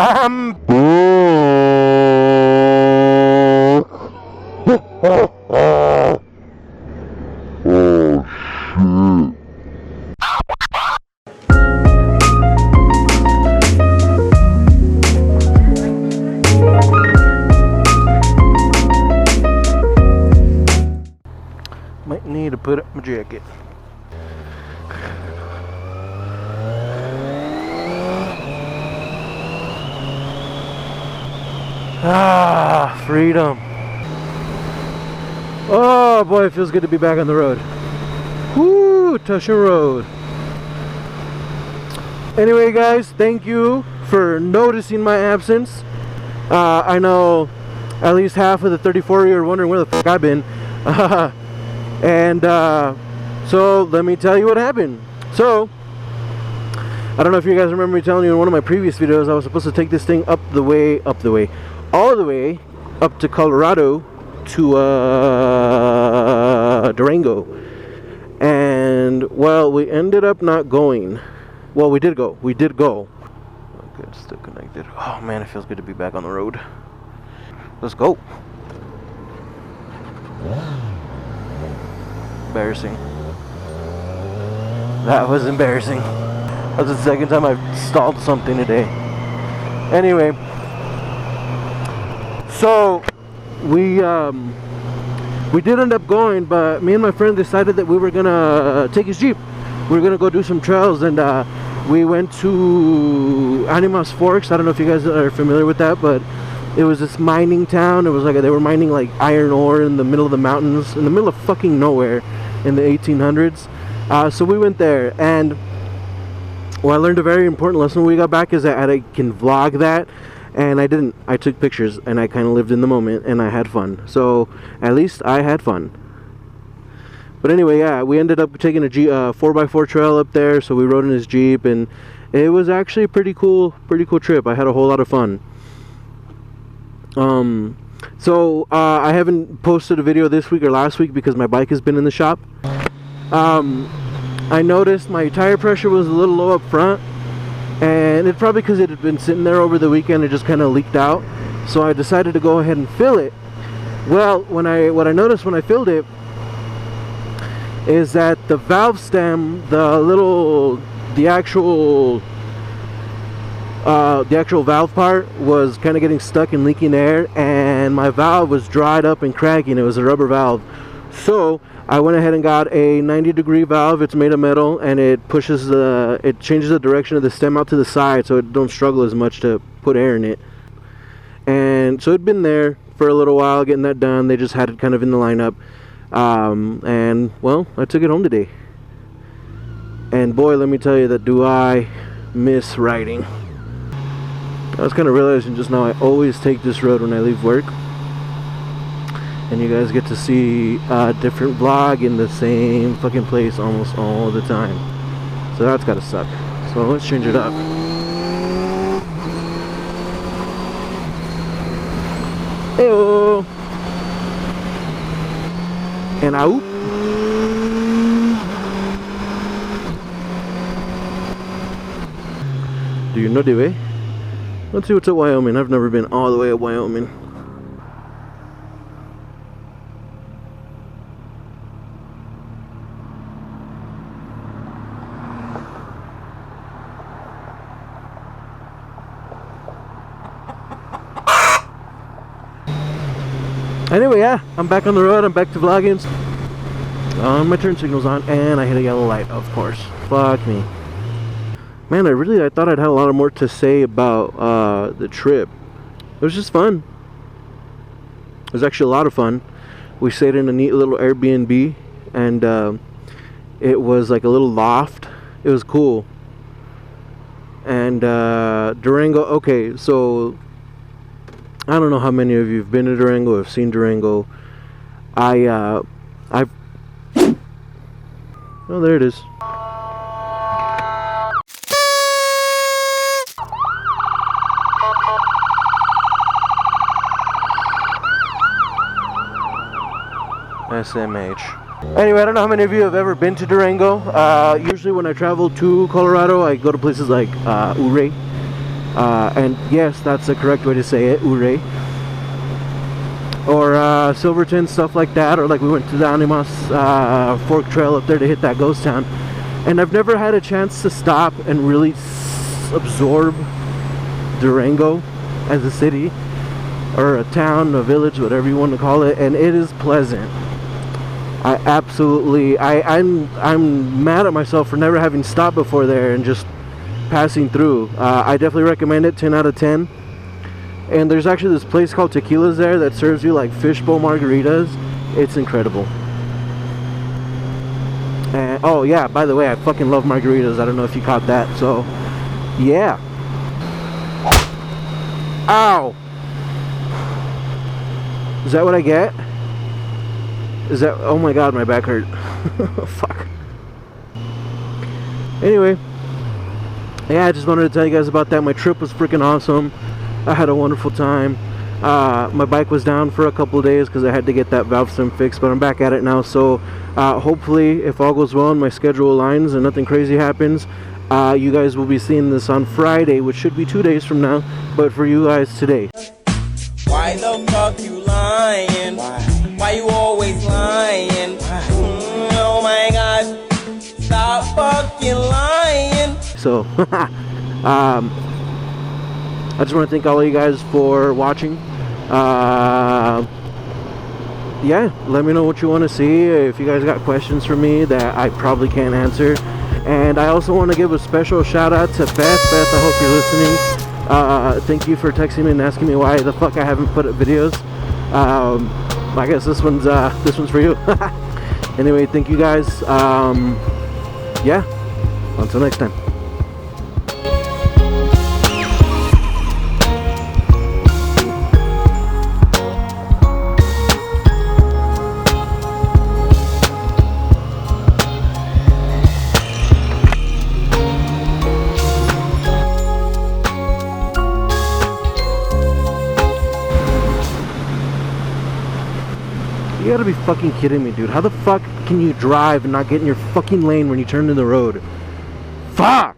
I'm might need to put up my jacket. Ah, freedom. Oh boy, it feels good to be back on the road. Woo, Tushin Road. Anyway guys, thank you for noticing my absence. I know at least half of the 34 are wondering where the fuck I've been. And so let me tell you what happened. So I don't know if you guys remember me telling you in one of my previous videos I was supposed to take this thing all the way up to Colorado to Durango. And well, we ended up not going. Well, we did go. Okay, it's still connected. Oh man, it feels good to be back on the road. Let's go. Embarrassing. That was embarrassing. That's the second time I've stalled something today. Anyway, so we did end up going, but me and my friend decided that we were gonna take his Jeep. We were gonna go do some trails, and we went to Animas Forks. I don't know if you guys are familiar with that, but it was this mining town. It was like they were mining like iron ore in the middle of the mountains, in the middle of fucking nowhere, in the 1800s. So we went there, and well, I learned a very important lesson when we got back is that I can vlog that, and I didn't. I took pictures, and I kind of lived in the moment, and I had fun. So at least I had fun. But anyway, yeah, we ended up taking a 4x4 trail up there, so we rode in his Jeep, and it was actually a pretty cool trip. I had a whole lot of fun. So I haven't posted a video this week or last week because my bike has been in the shop. I noticed my tire pressure was a little low up front, and it's probably because it had been sitting there over the weekend. It just kind of leaked out, so I decided to go ahead and fill it. Well, what I noticed when I filled it is that the valve stem, the actual valve part was kind of getting stuck and leaking air, and my valve was dried up and cracking. It was a rubber valve. So I went ahead and got a 90-degree valve. It's made of metal, and it changes the direction of the stem out to the side, so it don't struggle as much to put air in it. And so it'd been there for a little while getting that done. They just had it kind of in the lineup. And well, I took it home today, and boy, let me tell you that do I miss riding. I was kind of realizing just now I always take this road when I leave work, and you guys get to see a different vlog in the same fucking place almost all the time, so that's gotta suck. So let's change it up. Heyo! And out. Do you know the way? Let's see what's at Wyoming. I've never been all the way at Wyoming. Anyway, yeah, I'm back on the road. I'm back to vlogging. My turn signal's on, and I hit a yellow light, of course. Fuck me. Man, I thought I'd had a lot more to say about the trip. It was just fun. It was actually a lot of fun. We stayed in a neat little Airbnb, and it was like a little loft. It was cool. And Durango, okay, so I don't know how many of you have been to Durango, have seen Durango. Oh, there it is. SMH. Anyway, I don't know how many of you have ever been to Durango. Usually when I travel to Colorado, I go to places like Ouray. And yes, that's the correct way to say it, Ouray. Or Silverton, stuff like that. Or like we went to the Animas Fork Trail up there to hit that ghost town. And I've never had a chance to stop and really absorb Durango as a city or a town, a village, whatever you want to call it, and it is pleasant. I'm mad at myself for never having stopped before there and just passing through. I definitely recommend it, 10 out of 10. And there's actually this place called Tequila's there that serves you like fishbowl margaritas. It's incredible. And oh yeah, by the way, I fucking love margaritas. I don't know if you caught that. So yeah. Ow! Is that what I get? Is that... oh my god, my back hurt. Fuck. Anyway. Yeah, I just wanted to tell you guys about that. My trip was freaking awesome. I had a wonderful time. My bike was down for a couple of days because I had to get that valve stem fixed, but I'm back at it now. So hopefully, if all goes well and my schedule aligns and nothing crazy happens, you guys will be seeing this on Friday, which should be 2 days from now, but for you guys today. Why the fuck you lying? Why you always lying? Oh my god, stop fucking lying. So I just want to thank all of you guys for watching. Yeah, let me know what you want to see. If you guys got questions for me that I probably can't answer. And I also want to give a special shout out to Beth. Beth, I hope you're listening. Thank you for texting me and asking me why the fuck I haven't put up videos. I guess this one's for you. Anyway, thank you guys. Yeah, until next time. You gotta be fucking kidding me, dude. How the fuck can you drive and not get in your fucking lane when you turn in the road? Fuck!